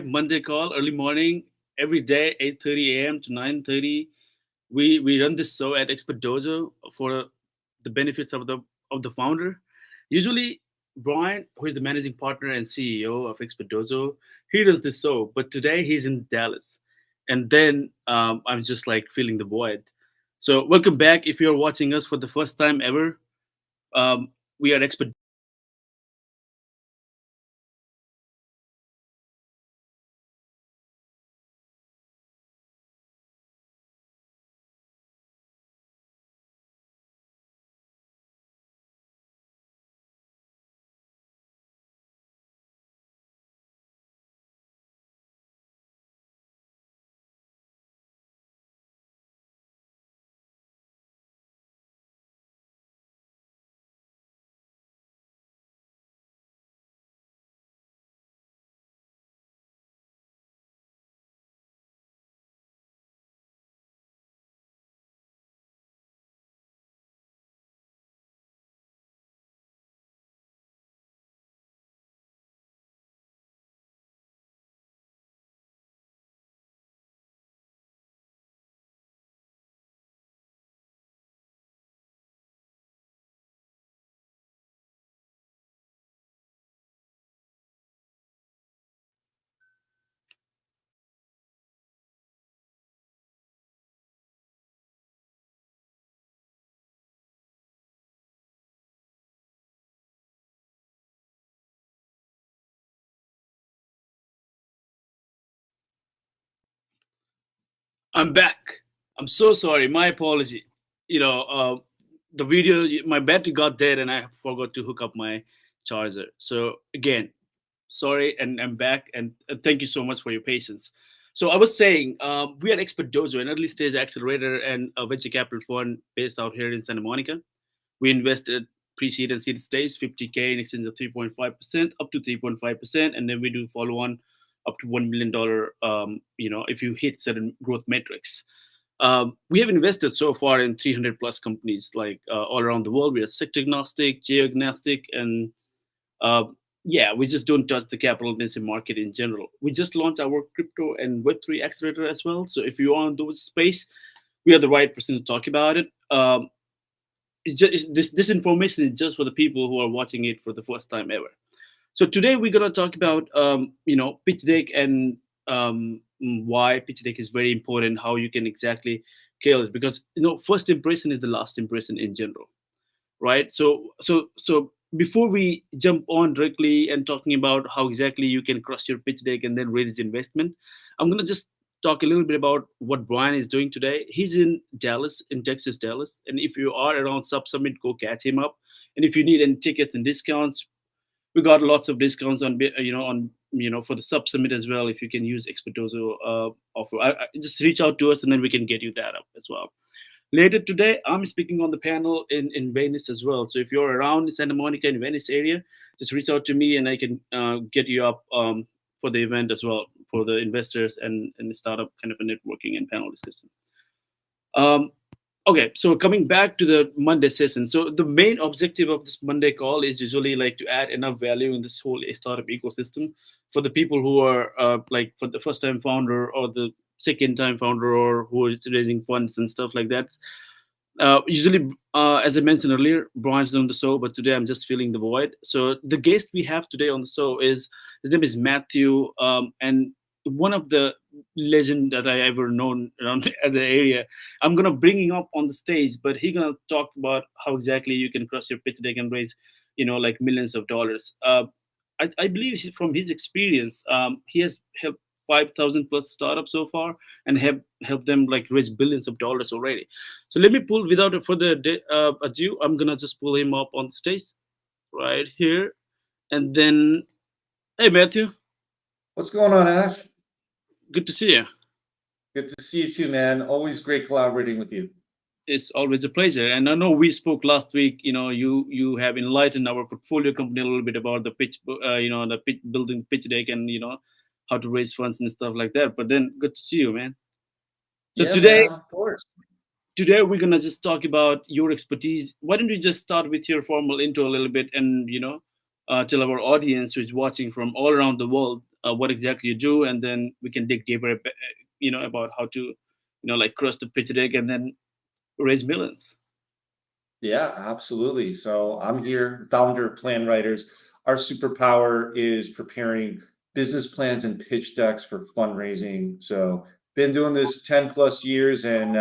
Monday call, early morning, every day, 8:30 a.m. to 9:30. We run this show at Expert Dojo for the benefits of the founder. Usually, Brian, who is the managing partner and CEO of Expert Dojo, he does this show. But today he's in Dallas, and then I'm just like feeling the void. So welcome back. If you're watching us for the first time ever, we are Expert. I'm back. I'm so sorry. My apology. You know, the video, my battery got dead, and I forgot to hook up my charger. So again, sorry, and I'm back, and thank you so much for your patience. So I was saying, we are Expert Dojo, an early stage accelerator and a venture capital fund based out here in Santa Monica. We invested pre-seed and seed stage 50K in exchange of 3.5% up to 3.5%, and then we do follow on up to $1 million. If you hit certain growth metrics. We have invested so far in 300 plus companies, like all around the world. We are sector agnostic, geo agnostic, and uh, yeah, we just don't touch the capital intensive market in general. We just launched our crypto and Web3 accelerator as well. So if you are in those space, we are the right person to talk about it. This information is just for the people who are watching it for the first time ever. So today we're gonna talk about pitch deck and why pitch deck is very important, how you can exactly kill it, because first impression is the last impression in general, right? So before we jump on directly and talking about how exactly you can cross your pitch deck and then raise investment, I'm gonna just talk a little bit about what Brian is doing today. He's in Dallas, in Texas, Dallas, and if you are around Sub Summit, go catch him up. And if you need any tickets and discounts, we got lots of discounts on for the sub summit as well. If you can use Expertoso offer, just reach out to us and then we can get you that up as well. Later today, I'm speaking on the panel in Venice as well. So if you're around Santa Monica and Venice area, just reach out to me and I can get you up for the event as well for the investors and the startup kind of a networking and panel discussion. Um, okay, so coming back to the Monday session. So the main objective of this Monday call is usually like to add enough value in this whole startup ecosystem for the people who are like for the first time founder or the second time founder or who is raising funds and stuff like that. Usually, as I mentioned earlier, Brian's on the show, but today I'm just filling the void. So the guest we have today on the show is his name is Matthew, and one of the legend that I ever known around the area. I'm gonna bring him up on the stage, but he gonna talk about how exactly you can cross your pitch deck and raise, like millions of dollars. I believe from his experience, he has helped 5,000 plus startups so far and have helped them like raise billions of dollars already. So let me pull without a further ado. I'm gonna just pull him up on the stage right here, and then hey Matthew, What's going on, Ash? good to see you. Good to see you too, man. Always great collaborating with you. It's always a pleasure. And I know we spoke last week. You have enlightened our portfolio company a little bit about the pitch, the pitch building pitch deck and how to raise funds and stuff like that. But then good to see you, man. So Yeah, man, today of course. today we're gonna just talk about your expertise. Why don't you just start with your formal intro a little bit and tell our audience who is watching from all around the world what exactly you do, and then we can dig deeper, about how to, like cross the pitch deck and then raise millions. Yeah, absolutely. So I'm here, founder of Plan Writers. Our superpower is preparing business plans and pitch decks for fundraising. So been doing this 10 plus years, and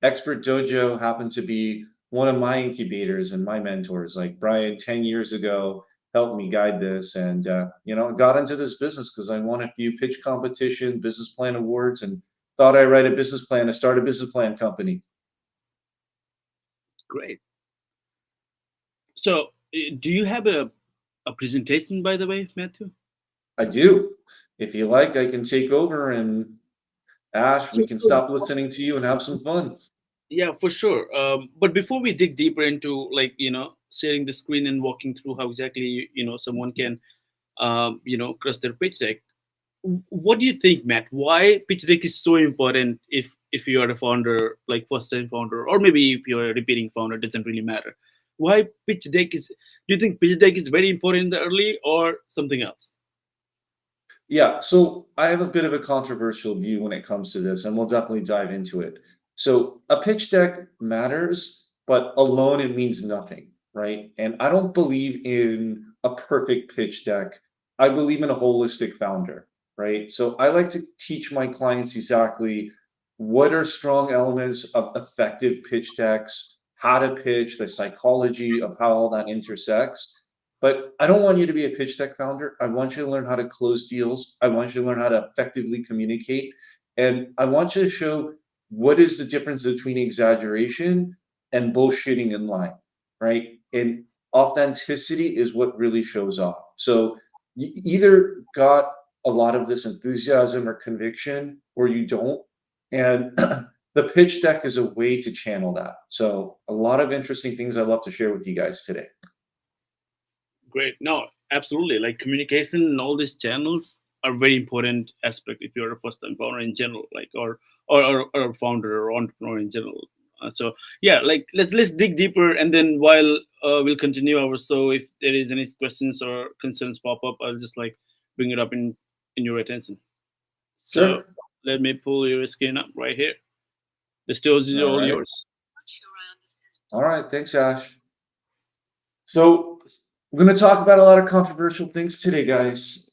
Expert Dojo happened to be one of my incubators and my mentors. Like Brian, 10 years ago, helped me guide this, and got into this business because I won a few pitch competition, business plan awards, and thought I'd write a business plan to start a business plan company. Great. So, do you have a presentation, by the way, Matthew? I do. If you like, I can take over, and Ash, So, we can so stop listening to you and have some fun. yeah, for sure. But before we dig deeper into, like, sharing the screen and walking through how exactly someone can cross their pitch deck, what do you think, Matt? Why pitch deck is so important if you are a founder, like first time founder, or maybe if you're a repeating founder, doesn't really matter. Why pitch deck is? Do you think pitch deck is very important in the early or something else? Yeah, so I have a bit of a controversial view when it comes to this, and we'll definitely dive into it. So a pitch deck matters, but alone it means nothing, right? And I don't believe in a perfect pitch deck. I believe in a holistic founder, right? So I like to teach my clients exactly what are strong elements of effective pitch decks, how to pitch, the psychology of how all that intersects. But I don't want you to be a pitch deck founder. I want you to learn how to close deals. I want you to learn how to effectively communicate. And I want you to show what is the difference between exaggeration and bullshitting in line, right? And authenticity is what really shows off. So you either got a lot of this enthusiasm or conviction, or you don't. And the pitch deck is a way to channel that. So a lot of interesting things I'd love to share with you guys today. Great. No, absolutely. Like communication and all these channels are very important aspect if you're a first time founder in general, like or a founder or entrepreneur in general. So yeah, like let's dig deeper, and then while we'll continue our, so if there is any questions or concerns pop up, I'll just like bring it up in your attention. So Sure. let me pull your screen up right here. The stage is All all right. yours. All right. Thanks, Ash. So we're going to talk about a lot of controversial things today, guys.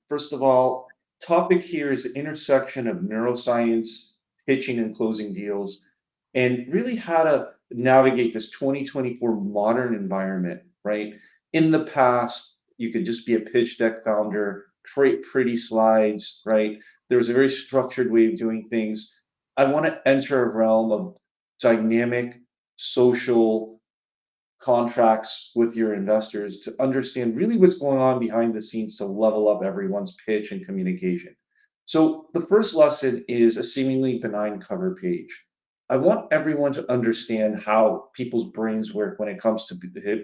First of all, topic here is the intersection of neuroscience, pitching and closing deals, and really how to navigate this 2024 modern environment, right? In the past, you could just be a pitch deck founder, create pretty slides, right? There was a very structured way of doing things. I want to enter a realm of dynamic, social, contracts with your investors to understand really what's going on behind the scenes to level up everyone's pitch and communication. So, the first lesson is a seemingly benign cover page. I want everyone to understand how people's brains work when it comes to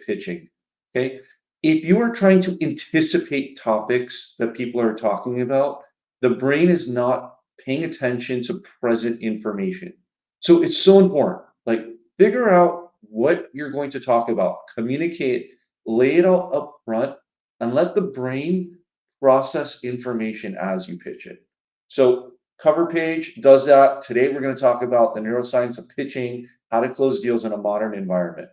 pitching. Okay. If you are trying to anticipate topics that people are talking about, the brain is not paying attention to present information. So, it's so important. Like, figure out what you're going to talk about, communicate, lay it out up front, and let the brain process information as you pitch it. So, cover page does that. Today, we're going to talk about the neuroscience of pitching, how to close deals in a modern environment.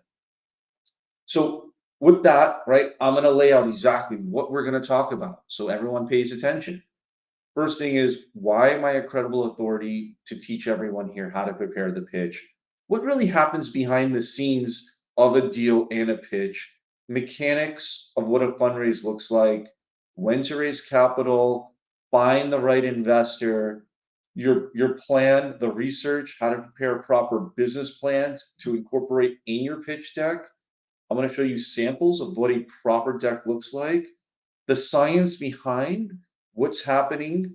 So, with that, right, I'm going to lay out exactly what we're going to talk about so everyone pays attention. First thing is, why am I a credible authority to teach everyone here how to prepare the pitch? What really happens behind the scenes of a deal and a pitch? Mechanics of what a fundraise looks like, when to raise capital, find the right investor, your plan, the research, how to prepare a proper business plan to incorporate in your pitch deck. I'm going to show you samples of what a proper deck looks like, the science behind what's happening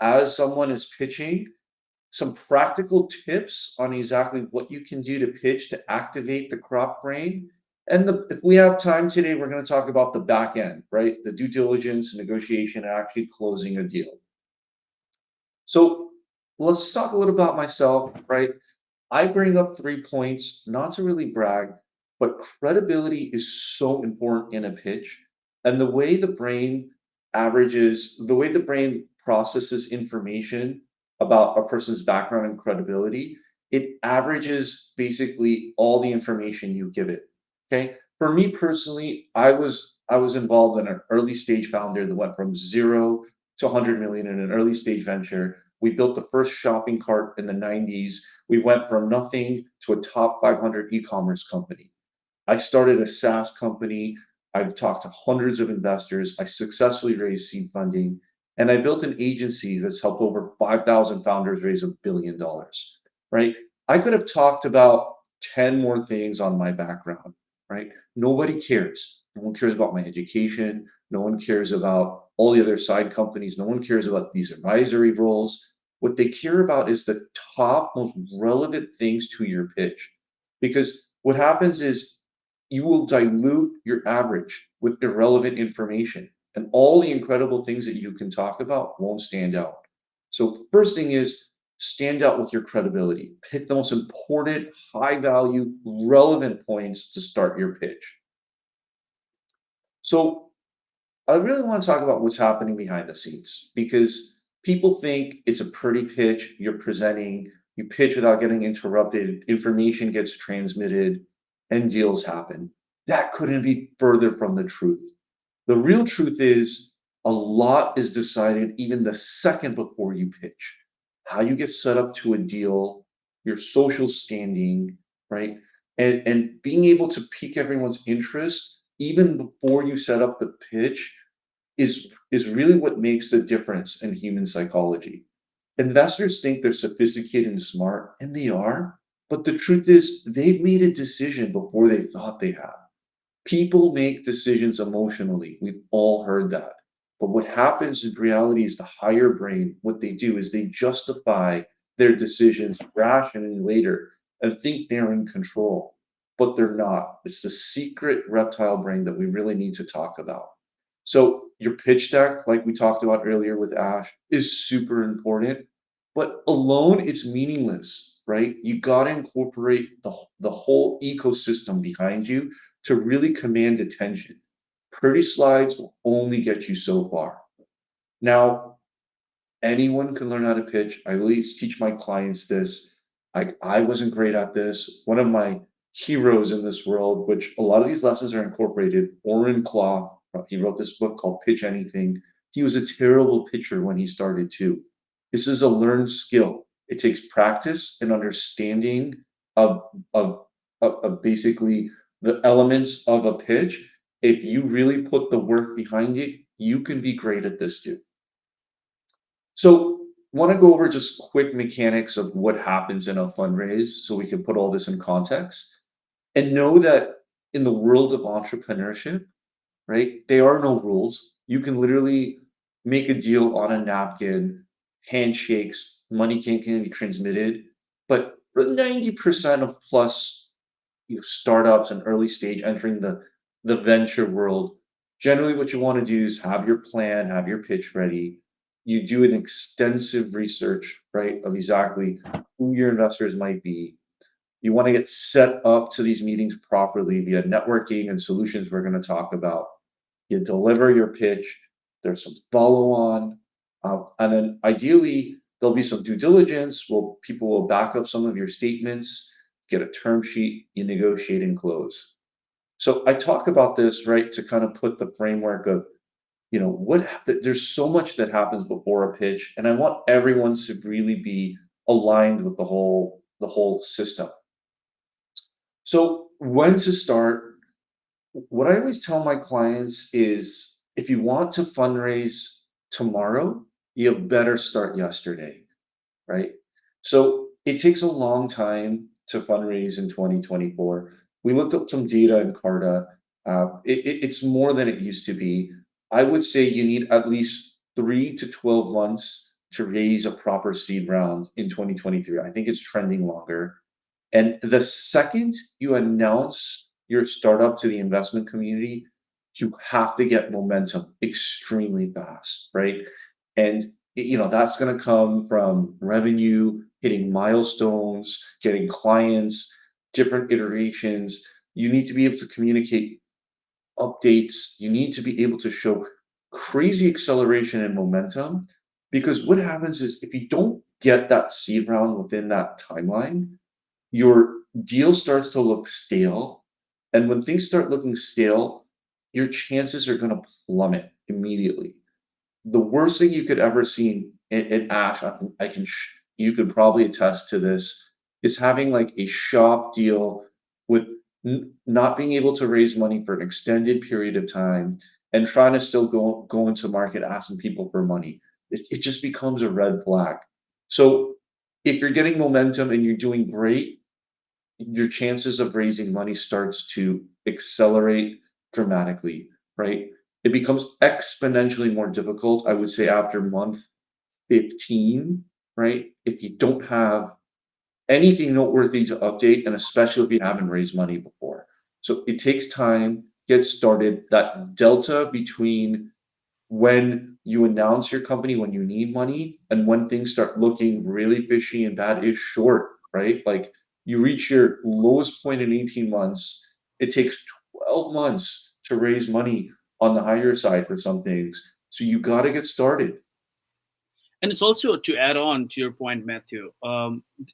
as someone is pitching, some practical tips on exactly what you can do to pitch to activate the crop brain. And if we have time today, we're going to talk about the back end, right? The due diligence, negotiation, and actually closing a deal. So let's talk a little about myself, right? I bring up 3 points, not to really brag, but credibility is so important in a pitch. And the way the brain averages the way the brain processes information about a person's background and credibility. It averages basically all the information you give it. Okay. For me personally, I was involved in an early stage founder that went from 0 to 100 million in an early stage venture. We built the first shopping cart in the 90s. We went from nothing to a top 500 e-commerce company. I started a SaaS company. I've talked to hundreds of investors. I successfully raised seed funding, and I built an agency that's helped over 5,000 founders raise $1 billion, right? I could have talked about 10 more things on my background, right? Nobody cares. No one cares about my education. No one cares about all the other side companies. No one cares about these advisory roles. What they care about is the top most relevant things to your pitch. Because what happens is you will dilute your average with irrelevant information, and all the incredible things that you can talk about won't stand out. So first thing is stand out with your credibility. Pick the most important, high value, relevant points to start your pitch. So I really want to talk about what's happening behind the scenes, because people think it's a pretty pitch you're presenting. You pitch without getting interrupted, information gets transmitted, and deals happen. That couldn't be further from the truth. The real truth is a lot is decided even the second before you pitch. How you get set up to a deal, your social standing, right? And being able to pique everyone's interest even before you set up the pitch is really what makes the difference in human psychology. Investors think they're sophisticated and smart, and they are, but the truth is they've made a decision before they thought they had. People make decisions emotionally. We've all heard that. But what happens in reality is the higher brain, what they do is they justify their decisions rationally later and think they're in control, but they're not. It's the secret reptile brain that we really need to talk about. So your pitch deck, like we talked about earlier with Ash, is super important, but alone it's meaningless, right? You got to incorporate the whole ecosystem behind you to really command attention. Pretty slides will only get you so far. Now, anyone can learn how to pitch. I always teach my clients this. I wasn't great at this. One of my heroes in this world, which a lot of these lessons are incorporated, Oren Klaff, he wrote this book called Pitch Anything. He was a terrible pitcher when he started too. This is a learned skill. It takes practice and understanding of, of, of basically the elements of a pitch. If you really put the work behind it, you can be great at this too. So, want to go over just quick mechanics of what happens in a fundraise so we can put all this in context and know that in the world of entrepreneurship, right, there are no rules. You can literally make a deal on a napkin, handshakes, money can be transmitted, but for 90% of plus startups and early stage entering the venture world, generally what you want to do is have your plan, have your pitch ready. You do an extensive research, right, of exactly who your investors might be. You want to get set up to these meetings properly via networking and solutions we're going to talk about. You deliver your pitch. There's some follow on, and then ideally there'll be some due diligence. Well, people will back up some of your statements, get a term sheet, you negotiate and close. So I talk about this, right, to kind of put the framework of, there's so much that happens before a pitch, and I want everyone to really be aligned with the whole system. So when to start? What I always tell my clients is if you want to fundraise tomorrow, you better start yesterday, right? So it takes a long time to fundraise in 2024. We looked up some data in Carta. It's more than it used to be. I would say you need at least 3 to 12 months to raise a proper seed round in 2023. I think it's trending longer. And the second you announce your startup to the investment community, you have to get momentum extremely fast, right? And that's going to come from revenue, hitting milestones, getting clients, different iterations. You need to be able to communicate updates. You need to be able to show crazy acceleration and momentum. Because what happens is if you don't get that seed round within that timeline, your deal starts to look stale. And when things start looking stale, your chances are going to plummet immediately. The worst thing you could ever see in Ash, you could probably attest to this, is having like a shop deal with not being able to raise money for an extended period of time and trying to still go into market asking people for money. It just becomes a red flag. So if you're getting momentum and you're doing great, your chances of raising money starts to accelerate dramatically, right? It becomes exponentially more difficult, I would say, after month 15, right? If you don't have anything noteworthy to update, and especially if you haven't raised money before. So it takes time, get started. That delta between when you announce your company, when you need money, and when things start looking really fishy and bad is short, right? Like you reach your lowest point in 18 months, it takes 12 months to raise money on the higher side for some things. So you got to get started. And it's also, to add on to your point, Matthew,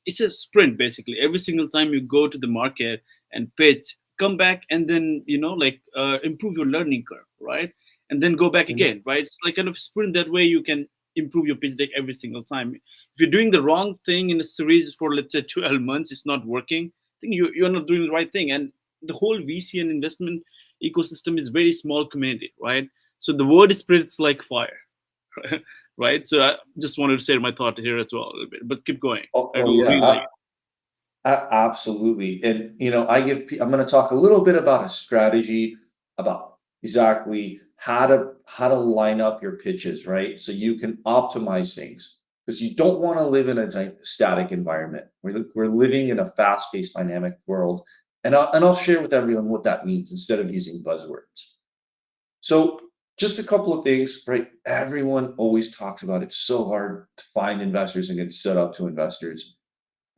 it's a sprint basically. Every single time you go to the market and pitch, come back and then improve your learning curve, right? And then go back Mhm. again, right? It's like kind of sprint. That way you can improve your pitch deck every single time. If you're doing the wrong thing in a series for, let's say, 12 months, it's not working, I think you're not doing the right thing. And the whole VC and investment ecosystem is very small community, right? So the word spreads like fire. Right? So I just wanted to share my thought here as well a little bit, but keep going. Oh, I oh will yeah, really like it. absolutely. And I'm going to talk a little bit about a strategy about exactly how to line up your pitches, right? So you can optimize things because you don't want to live in a static environment. We're living in a fast-paced, dynamic world, and I'll share with everyone what that means instead of using buzzwords. So just a couple of things, right? Everyone always talks about it's so hard to find investors and get set up to investors.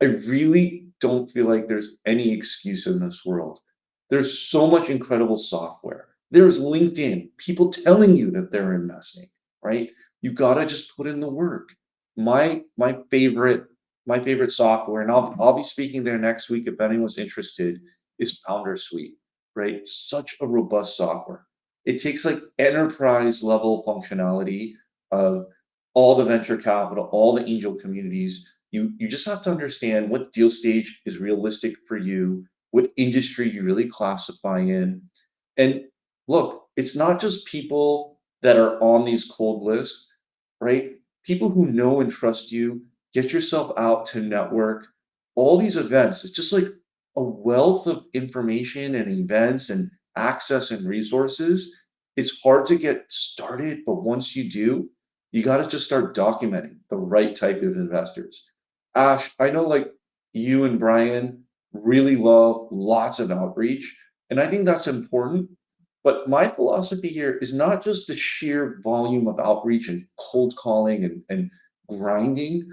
I really don't feel like there's any excuse in this world. There's so much incredible software. There's LinkedIn, people telling you that they're investing, right? You gotta just put in the work. My favorite software, and I'll be speaking there next week if anyone's interested, is Founder Suite, right? Such a robust software. It takes like enterprise level functionality of all the venture capital, all the angel communities. You just have to understand what deal stage is realistic for you, what industry you really classify in. And look, it's not just people that are on these cold lists, right? People who know and trust you, get yourself out to network. All these events, it's just like a wealth of information and events and access and resources. It's hard to get started, but once you do, you got to just start documenting the right type of investors. Ash, I know like you and Brian really love lots of outreach, and I think that's important. But my philosophy here is not just the sheer volume of outreach and cold calling and grinding.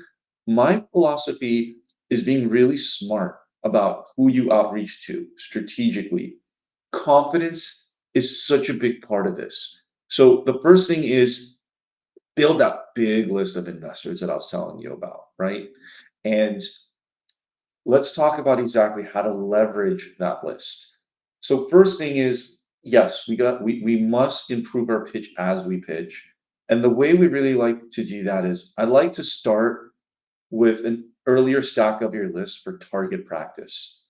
My philosophy is being really smart about who you outreach to strategically. Confidence is such a big part of this. So the first thing is build that big list of investors that I was telling you about, right? And let's talk about exactly how to leverage that list. So first thing is, yes, we must improve our pitch as we pitch. And the way we really like to do that is I like to start with an earlier stack of your list for target practice.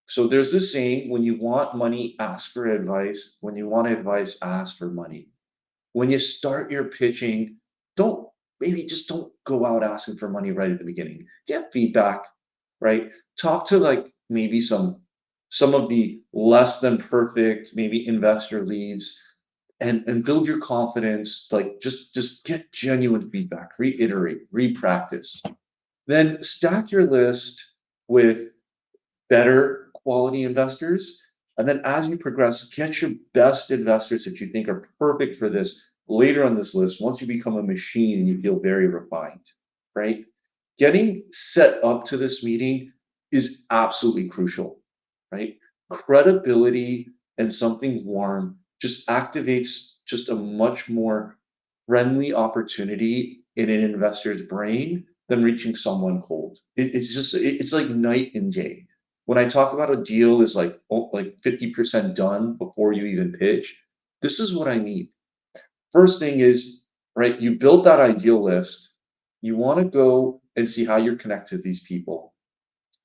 So there's this saying, when you want money, ask for advice. When you want advice, ask for money. When you start your pitching, don't maybe just don't go out asking for money right at the beginning. Get feedback, right? Talk to like maybe some of the less than perfect maybe investor leads and build your confidence. Like just get genuine feedback, reiterate, re-practice. Then stack your list with better quality investors. And then as you progress, get your best investors that you think are perfect for this later on this list once you become a machine and you feel very refined, right? Getting set up to this meeting is absolutely crucial, right? Credibility and something warm just activates just a much more friendly opportunity in an investor's brain than reaching someone cold. It's like night and day. When I talk about a deal is like 50% done before you even pitch, this is what I mean. First thing is, right, you built that ideal list. You want to go and see how you're connected to these people.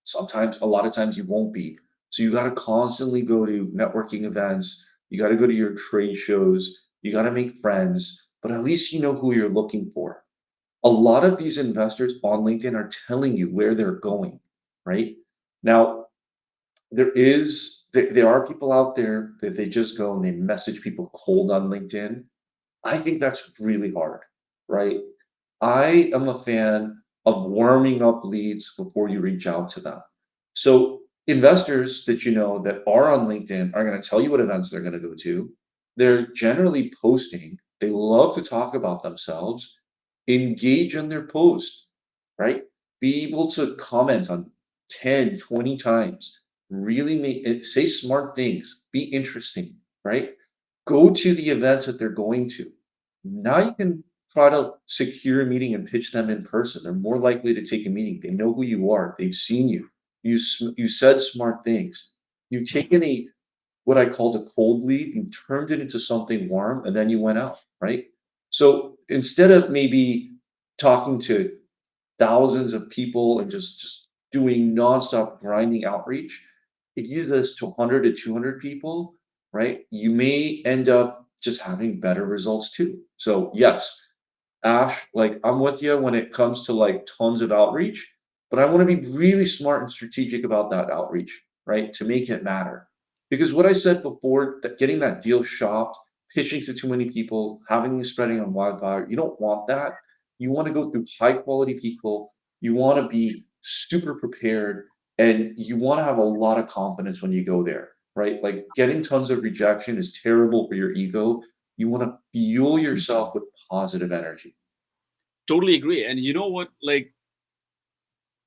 Sometimes, a lot of times, you won't be. So you got to constantly go to networking events. You got to go to your trade shows. You got to make friends, but at least you know who you're looking for. A lot of these investors on LinkedIn are telling you where they're going, right? Now, there are people out there that they just go and they message people cold on LinkedIn. I think that's really hard, right? I am a fan of warming up leads before you reach out to them. So investors that you know that are on LinkedIn are going to tell you what events they're going to go to. They're generally posting. They love to talk about themselves. Engage in their post, right? Be able to comment on 10, 20 times. Really make it say smart things. Be interesting, right? Go to the events that they're going to. Now you can try to secure a meeting and pitch them in person. They're more likely to take a meeting. They know who you are. They've seen you. You said smart things. You've taken a what I called a cold lead, you turned it into something warm, and then you went out, right? So instead of maybe talking to thousands of people and just doing nonstop grinding outreach, if you do this to 100 to 200 people, right, you may end up just having better results too. So yes, Ash, like I'm with you when it comes to like tons of outreach, but I want to be really smart and strategic about that outreach, right? To make it matter. Because what I said before, that getting that deal shopped, pitching to too many people, having you spreading on wildfire, you don't want that. You want to go through high quality people. You want to be super prepared and you want to have a lot of confidence when you go there, right? Like getting tons of rejection is terrible for your ego. You want to fuel yourself with positive energy. Totally agree. And you know what? Like,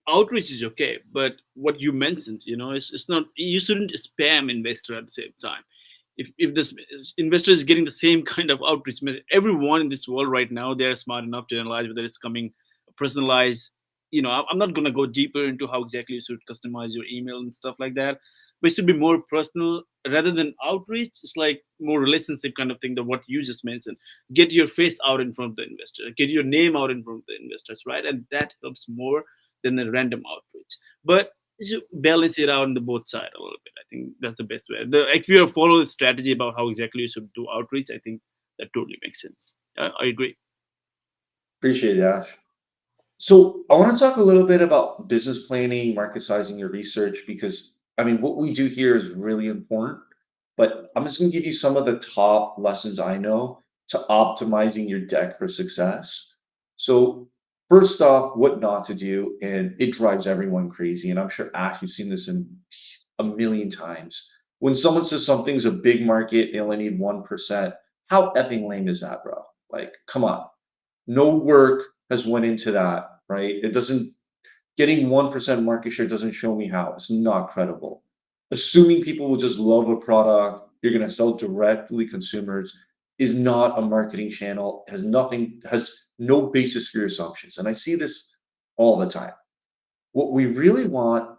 outreach is okay, but what you mentioned, it's not. You shouldn't spam investor at the same time. If this investor is getting the same kind of outreach message, everyone in this world right now, they're smart enough to analyze whether it's coming personalized. I'm not gonna go deeper into how exactly you should customize your email and stuff like that, but it should be more personal rather than outreach. It's like more relationship kind of thing than what you just mentioned. Get your face out in front of the investor, get your name out in front of the investors, right? And that helps more than a random outreach. But you should balance it out on the both side a little bit. I think that's the best way. If you follow the strategy about how exactly you should do outreach, I think that totally makes sense. I agree. Appreciate it, Ash. So I want to talk a little bit about business planning, market sizing, your research, because I mean, what we do here is really important. But I'm just going to give you some of the top lessons I know to optimizing your deck for success. So first off, what not to do, and it drives everyone crazy. And I'm sure Ash, you've seen this in a million times. When someone says something's a big market, they only need 1%. How effing lame is that, bro? Like, come on. No work has went into that, right? It doesn't getting 1% market share doesn't show me how. It's not credible. Assuming people will just love a product, you're going to sell directly consumers is not a marketing channel, has no basis for your assumptions. And I see this all the time. What we really want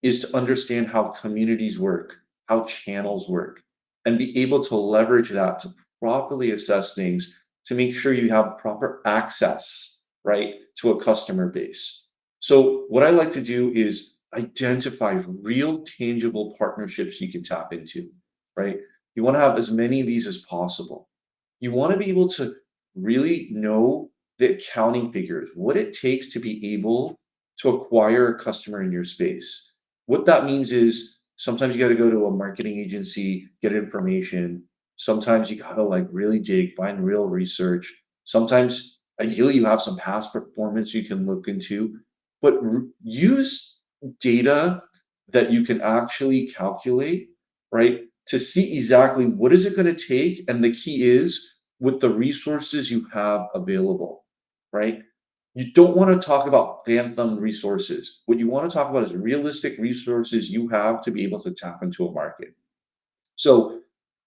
is to understand how communities work, how channels work, and be able to leverage that to properly assess things to make sure you have proper access, right, to a customer base. So, what I like to do is identify real tangible partnerships you can tap into, right? You want to have as many of these as possible. You want to be able to really know the accounting figures, what it takes to be able to acquire a customer in your space. What that means is sometimes you got to go to a marketing agency, get information. Sometimes you got to like really dig, find real research. Sometimes ideally you have some past performance you can look into, but use data that you can actually calculate, right? To see exactly what is it going to take, and the key is with the resources you have available, right? You don't want to talk about phantom resources. What you want to talk about is realistic resources you have to be able to tap into a market. So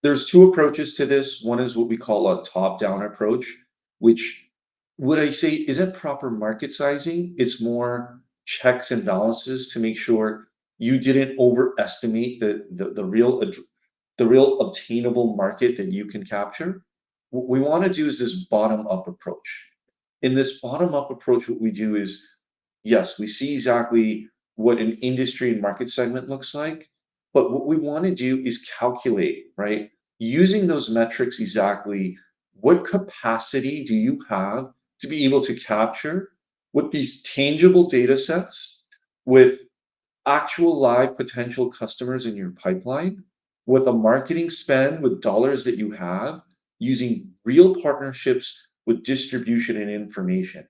There's two approaches to this. One is what we call a top-down approach, which would I say isn't proper market sizing. It's more checks and balances to make sure you didn't overestimate the real obtainable market that you can capture. What we want to do is this bottom-up approach. In this bottom-up approach, what we do is, yes, we see exactly what an industry and market segment looks like, but what we want to do is calculate, right? Using those metrics exactly, what capacity do you have to be able to capture with these tangible data sets, with actual live potential customers in your pipeline, with a marketing spend with dollars that you have, using real partnerships with distribution and information.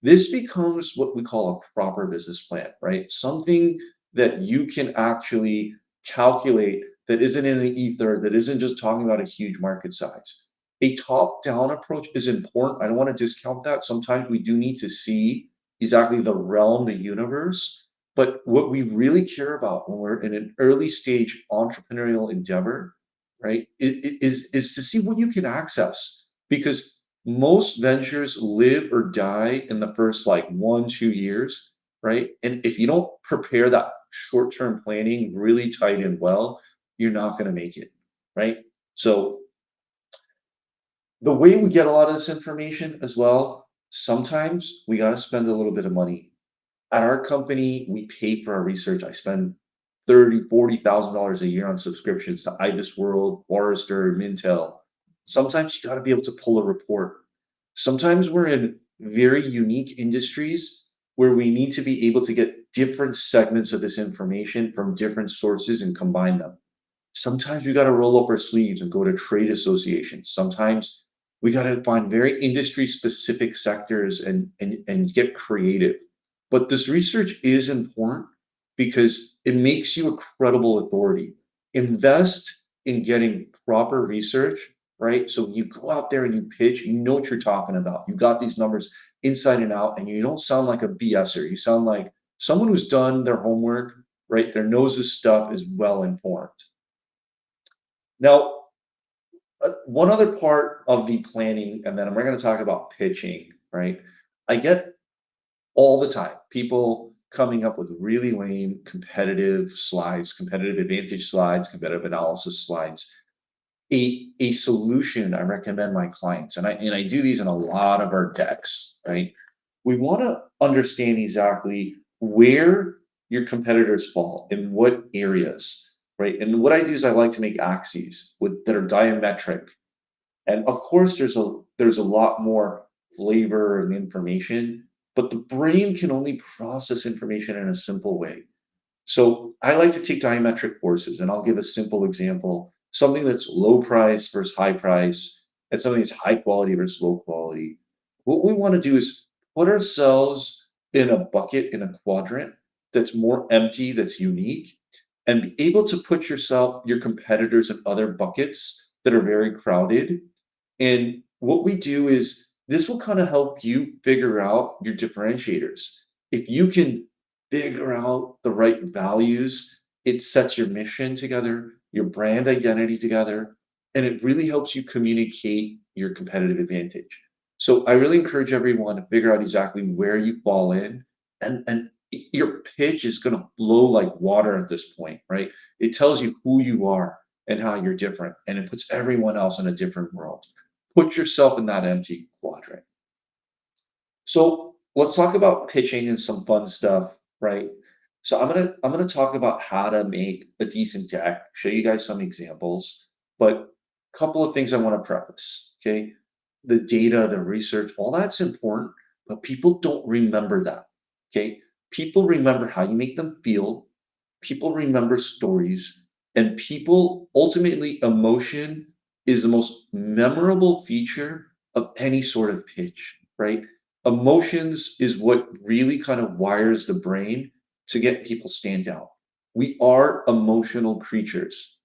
This becomes what we call a proper business plan, right? Something that you can actually calculate, that isn't in the ether, that isn't just talking about a huge market size. A top-down approach is important. I don't want to discount that. Sometimes we do need to see exactly the realm, the universe. But what we really care about when we're in an early stage entrepreneurial endeavor, right, is to see what you can access. Because most ventures live or die in the first like 1, 2 years, right? And if you don't prepare that short-term planning really tight and well, you're not going to make it, right? So the way we get a lot of this information as well, sometimes we got to spend a little bit of money. At our company, we pay for our research. I spend $30,000, $40,000 a year on subscriptions to Ibis World, Forrester, Mintel. Sometimes you got to be able to pull a report. Sometimes we're in very unique industries where we need to be able to get different segments of this information from different sources and combine them. Sometimes we got to roll up our sleeves and go to trade associations. Sometimes we got to find very industry specific sectors and get creative. But this research is important because it makes you a credible authority. Invest in getting proper research, right? So you go out there and you pitch, you know what you're talking about. You got these numbers inside and out, and you don't sound like a BSer. You sound like someone who's done their homework, right? Their knows this stuff, is well informed. Now, one other part of the planning, and then we're going to talk about pitching, right? I get all the time people coming up with really lame competitive slides, competitive advantage slides, competitive analysis slides. A solution I recommend my clients, and I do these in a lot of our decks, right? We want to understand exactly where your competitors fall, in what areas, right? And what I do is I like to make axes that are diametric. And of course, there's a lot more flavor and information, but the brain can only process information in a simple way. So I like to take diametric forces, and I'll give a simple example: something that's low price versus high price, and something that's high quality versus low quality. What we want to do is put ourselves in a bucket, in a quadrant that's more empty, that's unique, and be able to put your competitors in other buckets that are very crowded. And what we do is this will kind of help you figure out your differentiators. If you can figure out the right values, it sets your mission together, your brand identity together, and it really helps you communicate your competitive advantage. So I really encourage everyone to figure out exactly where you fall in, and your pitch is going to flow like water at this point, right? It tells you who you are and how you're different, and it puts everyone else in a different world. Put yourself in that empty quadrant. So let's talk about pitching and some fun stuff, right? So I'm gonna talk about how to make a decent deck, show you guys some examples, but a couple of things I want to preface. Okay, the data, the research, all that's important, but people don't remember that. Okay, people remember how you make them feel. People remember stories, and people ultimately emotion is the most memorable feature of any sort of pitch, right? Emotions is what really kind of wires the brain to get people stand out. We are emotional creatures.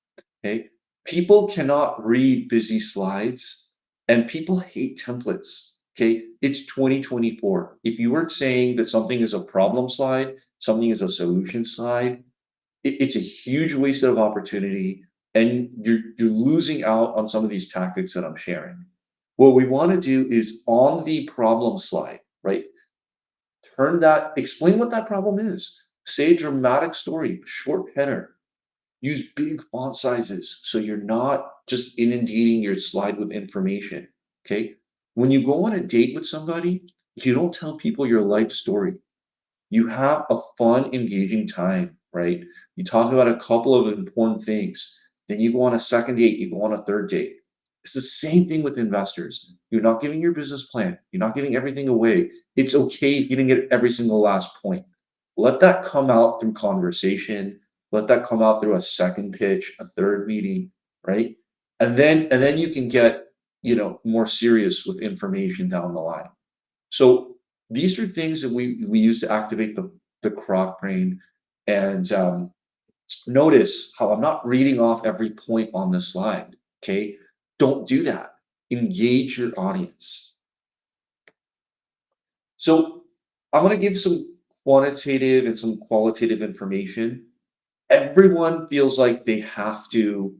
Okay. People cannot read busy slides, and people hate templates. Okay. It's 2024. If you were saying that something is a problem slide, something is a solution slide, it's a huge waste of opportunity, and you're losing out on some of these tactics that I'm sharing. What we want to do is on the problem slide, right? Explain what that problem is. Say a dramatic story, short header. Use big font sizes so you're not just inundating your slide with information. Okay. When you go on a date with somebody, you don't tell people your life story. You have a fun, engaging time, right? You talk about a couple of important things. Then you go on a second date, you go on a third date. It's the same thing with investors. You're not giving your business plan, you're not giving everything away. It's okay if you didn't get every single last point. Let that come out through conversation. Let that come out through a second pitch, a third meeting, right? And then you can get, more serious with information down the line. So these are things that we use to activate the croc brain. And notice how I'm not reading off every point on the slide. Okay. Don't do that. Engage your audience. So I'm going to give some quantitative and some qualitative information. Everyone feels like they have to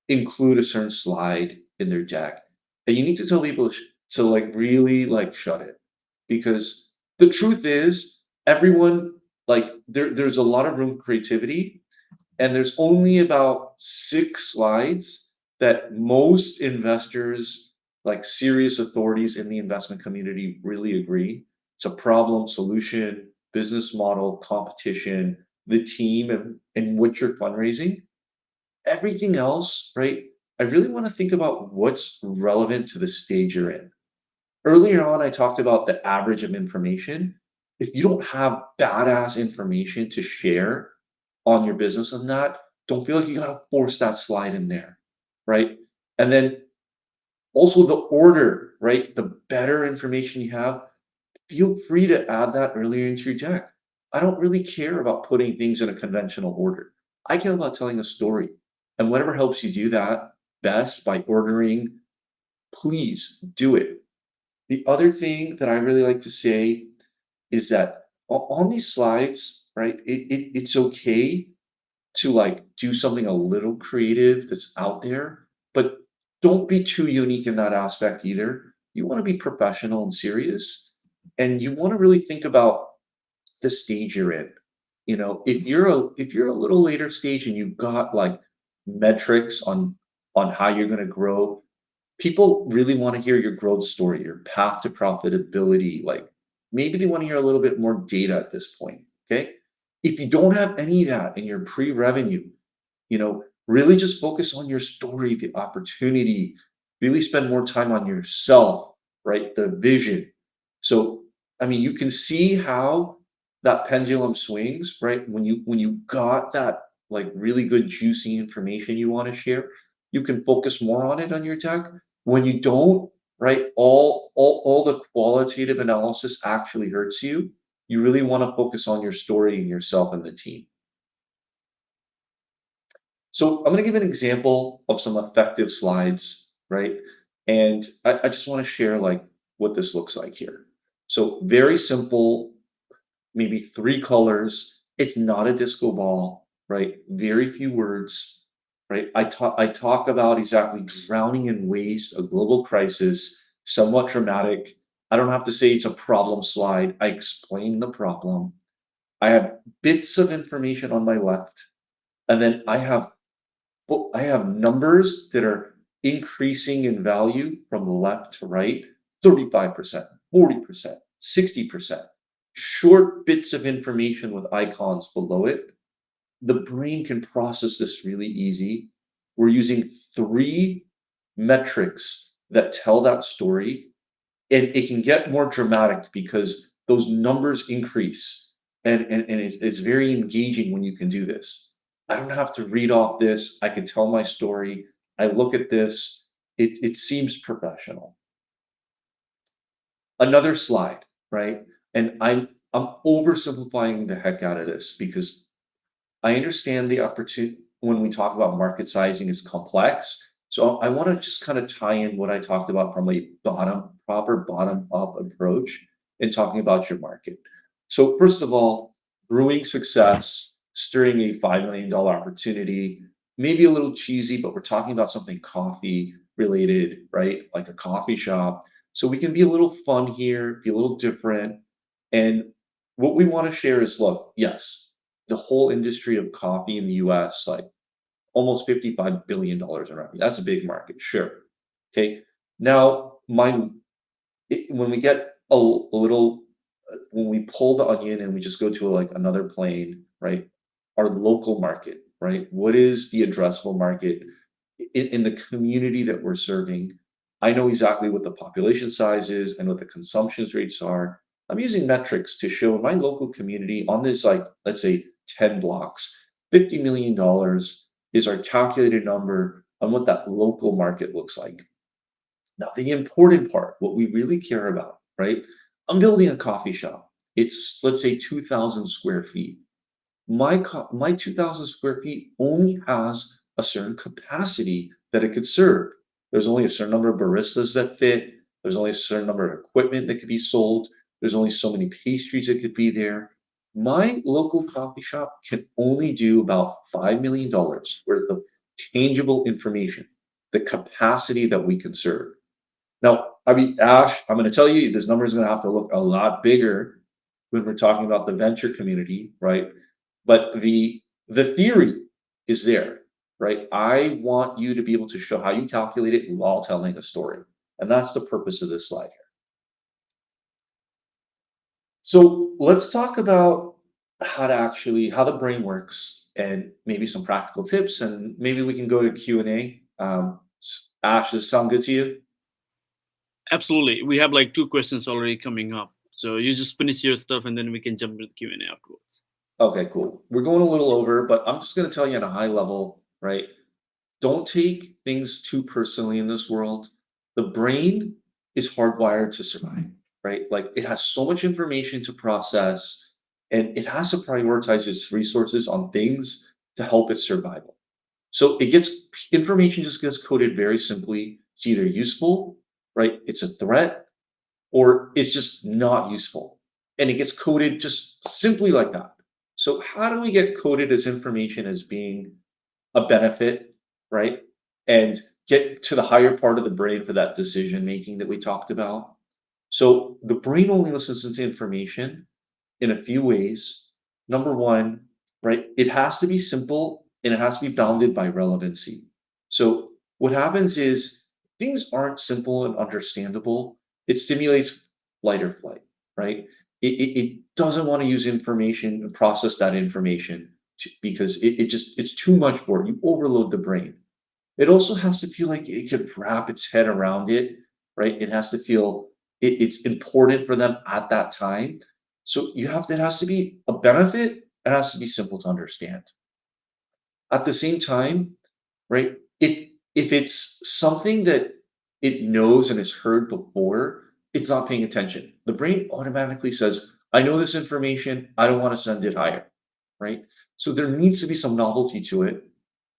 include a certain slide in their deck. And you need to tell people to like really like shut it. Because the truth is, everyone like there's a lot of room for creativity, and there's only about 6 slides that most investors, like serious authorities in the investment community, really agree. It's a problem, solution, business model, competition, the team, and what you're fundraising. Everything else, right? I really want to think about what's relevant to the stage you're in. Earlier on, I talked about the average of information. If you don't have badass information to share on your business on that, don't feel like you got to force that slide in there, right? And then also the order, right? The better information you have, feel free to add that earlier into your deck. I don't really care about putting things in a conventional order. I care about telling a story. And whatever helps you do that best by ordering, please do it. The other thing that I really like to say is that on these slides, right, it's okay to like do something a little creative that's out there, but don't be too unique in that aspect either. You want to be professional and serious, and you want to really think about the stage you're in. If you're a little later stage and you've got like metrics on how you're going to grow, people really want to hear your growth story, your path to profitability. Like maybe they want to hear a little bit more data at this point. Okay. If you don't have any of that and you're pre-revenue, really just focus on your story, the opportunity, really spend more time on yourself, right? The vision. So, I mean, you can see how that pendulum swings, right? When you got that like really good juicy information you want to share, you can focus more on it on your deck. When you don't, right, all the qualitative analysis actually hurts you. You really want to focus on your story and yourself and the team. So I'm going to give an example of some effective slides, right? And I just want to share like what this looks like here. So very simple, maybe 3 colors. It's not a disco ball, right? Very few words, right? I talk about exactly drowning in waste, a global crisis, somewhat dramatic. I don't have to say it's a problem slide. I explain the problem. I have bits of information on my left, and then I have numbers that are increasing in value from left to right, 35%, 40%, 60%. Short bits of information with icons below it. The brain can process this really easy. We're using 3 metrics that tell that story, and it can get more dramatic because those numbers increase, and it's very engaging when you can do this. I don't have to read off this. I can tell my story. I look at this. It seems professional. Another slide, right? And I'm oversimplifying the heck out of this because I understand the opportunity when we talk about market sizing is complex. So I want to just kind of tie in what I talked about from a proper bottom up approach in talking about your market. So first of all, brewing success, stirring a $5 million opportunity. maybe a little cheesy, but we're talking about something coffee related, right? Like a coffee shop. So we can be a little fun here, be a little different. And what we want to share is, look, yes, the whole industry of coffee in the US, like almost $55 billion in revenue. That's a big market, sure. Okay. Now, when we get a little, when we pull the onion and we just go to like another plane, right? Our local market, right? What is the addressable market in the community that we're serving? I know exactly what the population size is and what the consumption rates are. I'm using metrics to show in my local community on this, like, let's say 10 blocks, $50 million is our calculated number on what that local market looks like. Now, the important part, what we really care about, right? I'm building a coffee shop. It's, let's say, 2,000 square feet. My 2,000 square feet only has a certain capacity that it could serve. There's only a certain number of baristas that fit. There's only a certain number of equipment that could be sold. There's only so many pastries that could be there. My local coffee shop can only do about $5 million worth of tangible information, the capacity that we can serve. Now, I mean, Ash, I'm going to tell you this number is going to have to look a lot bigger when we're talking about the venture community, right? But the theory is there, right? I want you to be able to show how you calculate it while telling a story. And that's the purpose of this slide here. So let's talk about how the brain works and maybe some practical tips, and maybe we can go to Q&A. Ash, does this sound good to you? Absolutely. We have like two questions already coming up. So you just finish your stuff and then we can jump into the Q&A afterwards. Okay, cool. We're going a little over, but I'm just going to tell you at a high level, right? Don't take things too personally in this world. The brain is hardwired to survive, right? Like it has so much information to process and it has to prioritize its resources on things to help its survival. So information just gets coded very simply. It's either useful, right? It's a threat, or it's just not useful. And it gets coded just simply like that. So how do we get coded as information as being a benefit, right? And get to the higher part of the brain for that decision making that we talked about. So the brain only listens to information in a few ways. Number one, right? It has to be simple and it has to be bounded by relevancy. So what happens is things aren't simple and understandable. It stimulates flight or flight, right? It doesn't want to use information and process that information because it's too much for it. You overload the brain. It also has to feel like it could wrap its head around it, right? It has to feel it's important for them at that time. So it has to be a benefit. It has to be simple to understand. At the same time, right? If it's something that it knows and has heard before, it's not paying attention. The brain automatically says, I know this information, I don't want to send it higher, right? So there needs to be some novelty to it,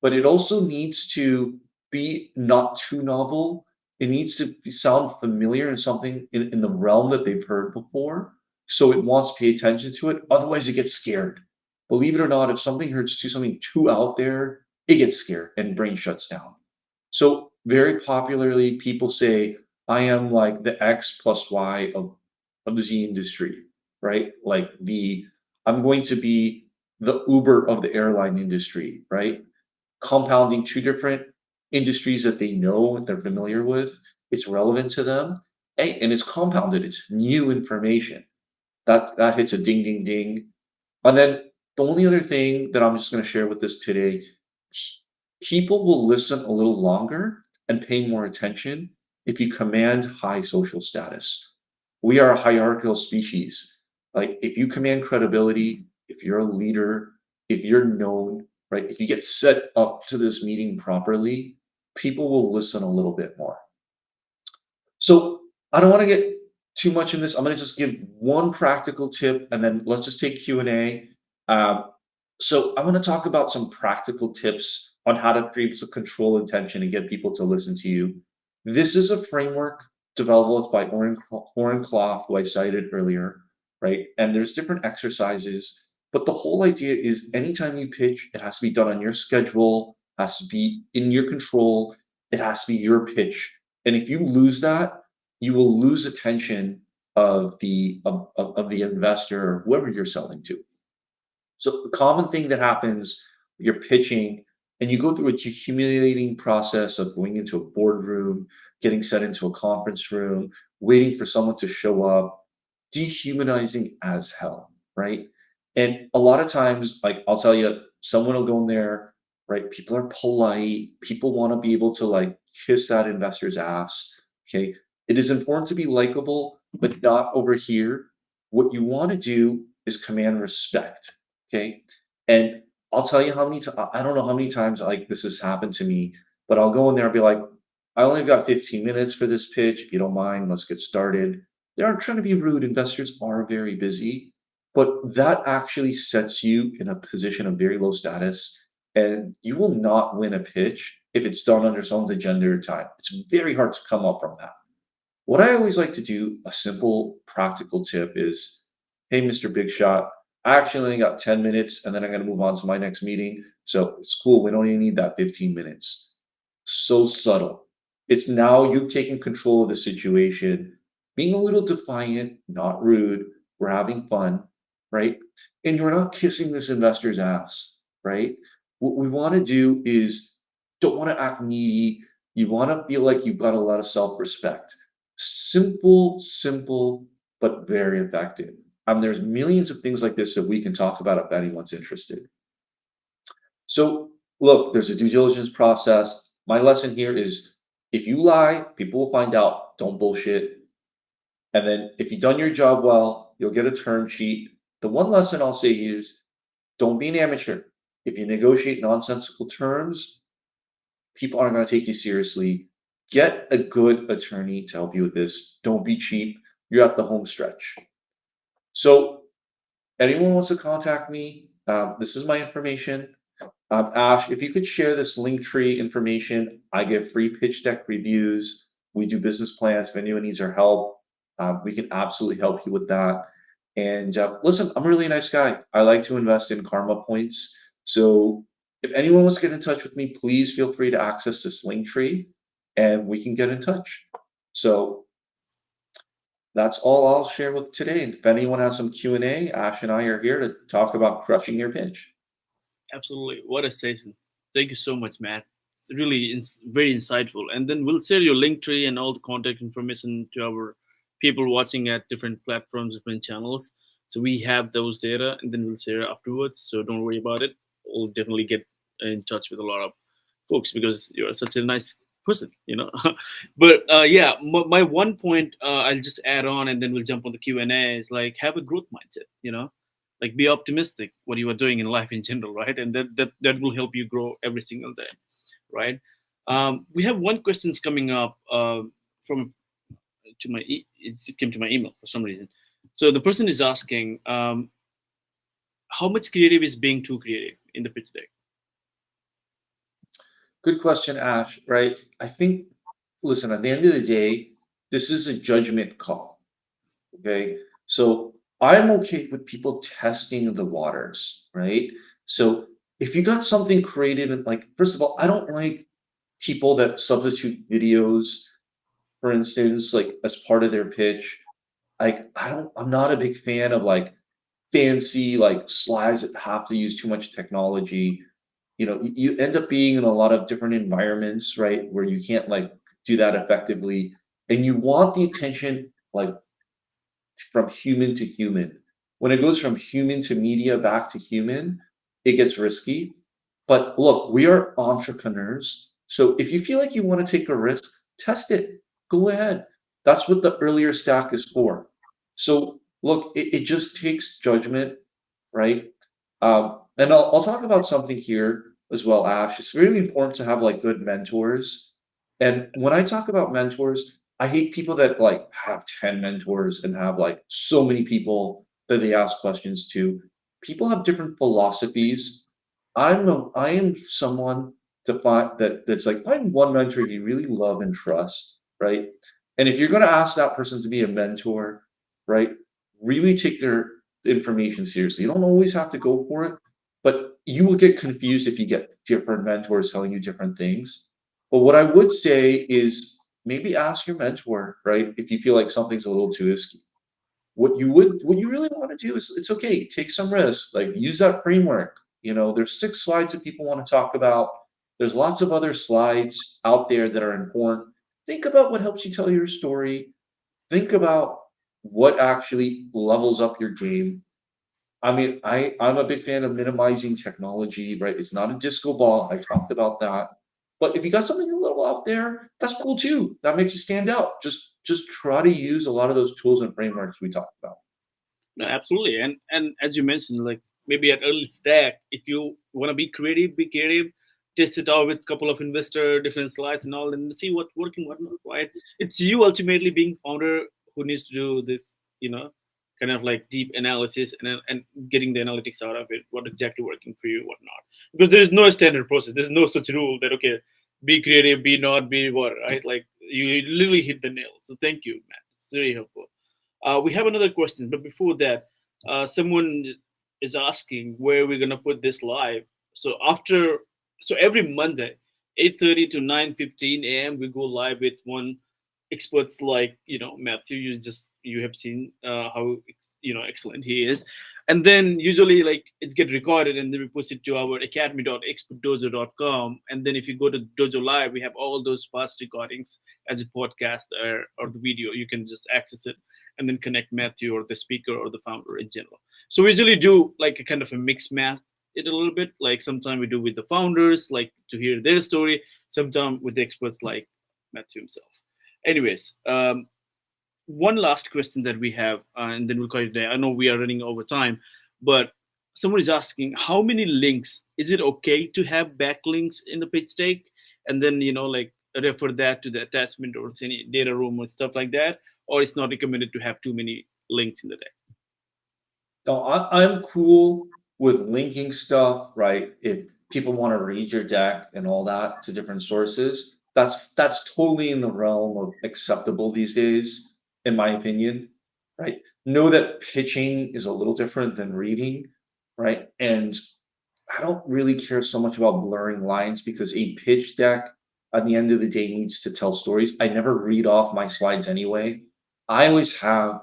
but it also needs to be not too novel. It needs to sound familiar and something in the realm that they've heard before. So it wants to pay attention to it. Otherwise, it gets scared. Believe it or not, if something hurts to something too out there, it gets scared and brain shuts down. So very popularly, people say, I am like the X plus Y of Z industry, right? I'm going to be the Uber of the airline industry, right? Compounding two different industries that they know and they're familiar with. It's relevant to them, and it's compounded. It's new information. That hits a ding, ding, ding. And then the only other thing that I'm just going to share with this today, people will listen a little longer and pay more attention if you command high social status. We are a hierarchical species. Like if you command credibility, if you're a leader, if you're known, right? If you get set up to this meeting properly, people will listen a little bit more. So I don't want to get too much in this. I'm going to just give one practical tip, and then let's just take Q&A. So I want to talk about some practical tips on how to be able to control attention and get people to listen to you. This is a framework developed by Oren Clough, who I cited earlier, right? And there's different exercises, but the whole idea is anytime you pitch, it has to be done on your schedule. has to be in your control. It has to be your pitch. And if you lose that, you will lose attention of the investor or whoever you're selling to. So the common thing that happens, you're pitching and you go through a humiliating process of going into a boardroom, getting set into a conference room, waiting for someone to show up, dehumanizing as hell, right? And a lot of times, like I'll tell you, someone will go in there, right? People are polite. People want to be able to like kiss that investor's ass. Okay. It is important to be likable, but not over here. What you want to do is command respect. Okay. And I'll tell you how many times, I don't know how many times like this has happened to me, but I'll go in there and be like, I only got 15 minutes for this pitch. If you don't mind, let's get started. They aren't trying to be rude. Investors are very busy, but that actually sets you in a position of very low status. And you will not win a pitch if it's done under someone's agenda or time. It's very hard to come up from that. What I always like to do, a simple practical tip is, hey, Mr. Big Shot, I actually only got 10 minutes and then I'm going to move on to my next meeting. So it's cool. We don't even need that 15 minutes. So subtle. It's now you taking control of the situation, being a little defiant, not rude. We're having fun, right? And you're not kissing this investor's ass, right? What we want to do is don't want to act needy. You want to feel like you've got a lot of self respect. Simple, but very effective. There's millions of things like this that we can talk about if anyone's interested. So, look, there's a due diligence process. My lesson here is if you lie, people will find out. Don't bullshit. And then if you've done your job well, you'll get a term sheet. The one lesson I'll say is don't be an amateur. If you negotiate nonsensical terms, people aren't going to take you seriously. Get a good attorney to help you with this. Don't be cheap. You're at the home stretch. So, anyone wants to contact me, this is my information. Ash, if you could share this link tree information, I give free pitch deck reviews. We do business plans. If anyone needs our help, we can absolutely help you with that. And listen, I'm a really nice guy. I like to invest in karma points. So if anyone wants to get in touch with me, please feel free to access this link tree and we can get in touch. So that's all I'll share with today. And if anyone has some Q&A, Ash and I are here to talk about crushing your pitch. Absolutely. What a session. Thank you so much, Matt. It's really very insightful. And then we'll share your link tree and all the contact information to our people watching at different platforms, different channels. So we have those data and then we'll share afterwards. So don't worry about it. We'll definitely get in touch with a lot of folks because you're such a nice person. But yeah, my one point I'll just add on and then we'll jump on the Q&A is like have a growth mindset. Like be optimistic what you are doing in life in general, right? And that will help you grow every single day, right? We have one questions coming up from to it came to my email for some reason. So the person is asking how much creative is being too creative in the pitch deck. Good question, Ash, right? I think, listen, at the end of the day, this is a judgment call. Okay. So I'm okay with people testing the waters, right? So if you got something creative and like, first of all, I don't like people that substitute videos, for instance, like as part of their pitch. Like, I'm not a big fan of like fancy like slides that have to use too much technology. You end up being in a lot of different environments, right? Where you can't like do that effectively. And you want the attention like from human to human. When it goes from human to media back to human, it gets risky. But look, we are entrepreneurs. So if you feel like you want to take a risk, test it. Go ahead. That's what the earlier stack is for. So look, it just takes judgment, right? And I'll talk about something here as well, Ash. It's really important to have like good mentors. And when I talk about mentors, I hate people that like have 10 mentors and have like so many people that they ask questions to. People have different philosophies. I am someone to find that's like find one mentor you really love and trust, right? And if you're going to ask that person to be a mentor, right, really take their information seriously. You don't always have to go for it, but you will get confused if you get different mentors telling you different things. But what I would say is maybe ask your mentor, right? If you feel like something's a little too risky. What you really want to do is it's okay, take some risks, like use that framework. There's 6 slides that people want to talk about. There's lots of other slides out there that are important. Think about what helps you tell your story. Think about what actually levels up your game. I mean, I'm a big fan of minimizing technology, right? It's not a disco ball. I talked about that. But if you got something a little out there, that's cool too. That makes you stand out. Just try to use a lot of those tools and frameworks we talked about. No, absolutely. And as you mentioned, like maybe at early stack, if you want to be creative, test it out with a couple of investor, different slides and all, and see what working, what not. Right? It's you ultimately being founder who needs to do this, kind of like deep analysis and getting the analytics out of it, what exactly working for you, what not. Because there is no standard process. There's no such rule that okay, be creative, be not, be what, right? Like you literally hit the nail. So thank you, Matt. It's very helpful. We have another question, but before that, someone is asking where we're gonna put this live. So so every Monday, 8:30 to 9:15 a.m. we go live with one experts like Matthew. You have seen how excellent he is, and then usually like it's get recorded and then we post it to our academy.expertdojo.com, and then if you go to Dojo Live, we have all those past recordings as a podcast or the video. You can just access it and then connect Matthew or the speaker or the founder in general. So we usually do like a kind of a mix math it a little bit. Like sometimes we do with the founders, like to hear their story. Sometimes with the experts like Matthew himself. Anyways, one last question that we have, and then we'll call it a day. I know we are running over time, but someone is asking how many links. Is it okay to have backlinks in the pitch deck, and then like refer that to the attachment or any data room or stuff like that, or it's not recommended to have too many links in the deck? No, I'm cool with linking stuff, right? If people want to read your deck and all that to different sources, that's totally in the realm of acceptable these days, in my opinion, right? Know that pitching is a little different than reading, right? And I don't really care so much about blurring lines because a pitch deck at the end of the day needs to tell stories. I never read off my slides anyway. I always have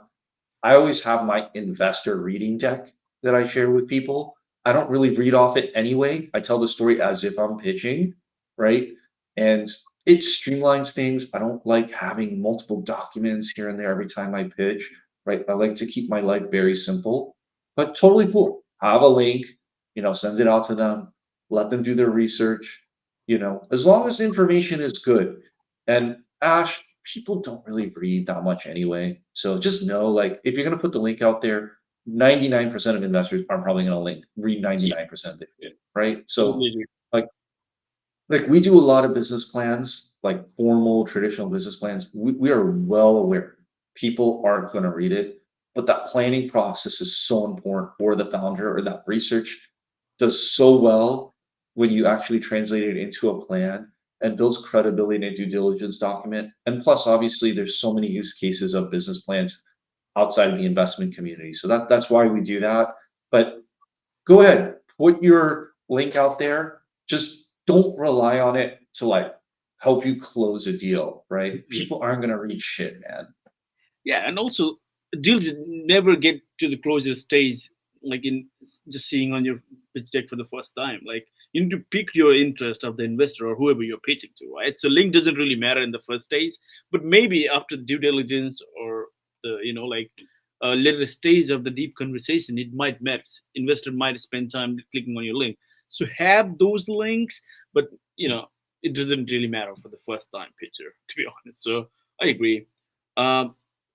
I always have my investor reading deck that I share with people. I don't really read off it anyway. I tell the story as if I'm pitching, right? And it streamlines things. I don't like having multiple documents here and there every time I pitch, right? I like to keep my life very simple, but totally cool. Have a link, send it out to them, let them do their research, as long as the information is good. And Ash, people don't really read that much anyway. So just know, like, if you're going to put the link out there, 99% of investors are probably going to read Yeah, 99% of it, right? So, totally agree. like, we do a lot of business plans, like formal, traditional business plans. We are well aware people aren't going to read it, but that planning process is so important for the founder, or that research does so well when you actually translate it into a plan and builds credibility in a due diligence document. And plus, obviously, there's so many use cases of business plans outside of the investment community. So that's why we do that. But go ahead, put your link out there. Just don't rely on it to like help you close a deal, right? Yeah. People aren't gonna read shit, man. Yeah, and also deals never get to the closure stage like in just seeing on your pitch deck for the first time. Like you need to pick your interest of the investor or whoever you're pitching to, right? So link doesn't really matter in the first stage, but maybe after the due diligence or the like later stage of the deep conversation, it might matter. Investor might spend time clicking on your link. So have those links, but it doesn't really matter for the first time pitcher, to be honest. So I agree. Um,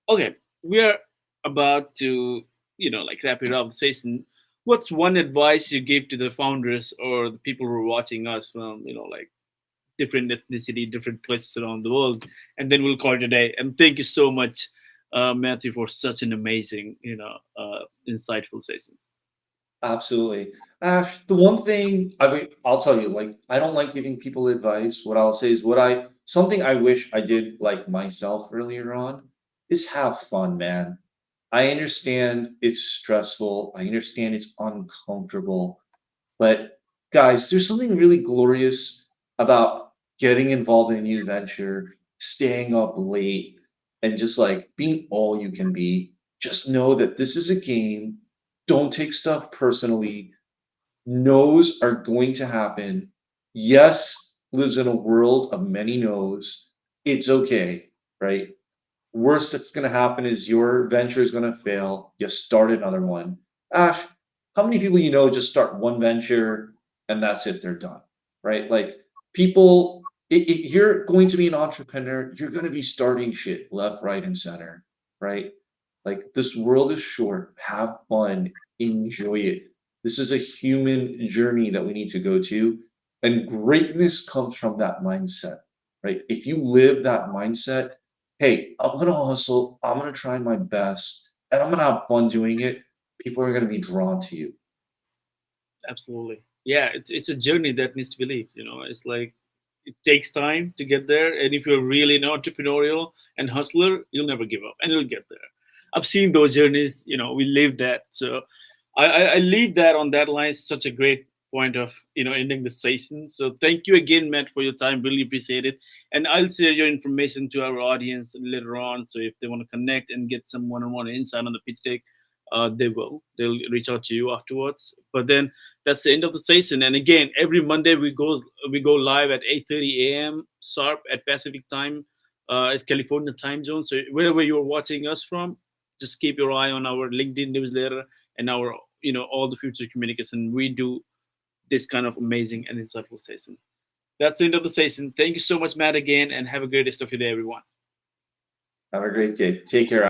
Okay, we are about to, like wrap it up the session. What's one advice you give to the founders or the people who are watching us from, like different ethnicity, different places around the world? And then we'll call it a day. And thank you so much, Matthew, for such an amazing, insightful session. Absolutely. Ash, the one thing I'll tell you, like, I don't like giving people advice. What I'll say is something I wish I did like myself earlier on is have fun, man. I understand it's stressful. I understand it's uncomfortable, But guys, there's something really glorious about getting involved in a new venture, staying up late, and just like being all you can be. Just know that this is a game. Don't take stuff personally. No's are going to happen. Yes lives in a world of many no's. It's okay, right? Worst that's going to happen is your venture is going to fail. You start another one. Ash, how many people you know just start one venture and that's it, they're done, right? Like people, if you're going to be an entrepreneur, you're going to be starting shit left, right, and center, right? Like this world is short. Have fun, enjoy it. This is a human journey that we need to go to. And greatness comes from that mindset, right? If you live that mindset, hey, I'm gonna hustle, I'm gonna try my best, and I'm gonna have fun doing it, people are gonna be drawn to you. Absolutely. Yeah, it's a journey that needs to be lived. It's like it takes time to get there, and if you're really an entrepreneurial and hustler, you'll never give up, and you'll get there. I've seen those journeys. We live that. So I leave that on that line. Such a great point of ending the session. So thank you again, Matt, for your time. Really appreciate it, and I'll share your information to our audience later on. So if they want to connect and get some one-on-one insight on the pitch deck, they will. They'll reach out to you afterwards. But then that's the end of the session. And again, every Monday we go live at 8:30 a.m. sharp at Pacific time. It's California time zone. So wherever you're watching us from, just keep your eye on our LinkedIn newsletter and our all the future communication. We do this kind of amazing and insightful session. That's the end of the session. Thank you so much, Matt, again, and have a great rest of your day, everyone. Have a great day. Take care, Ash.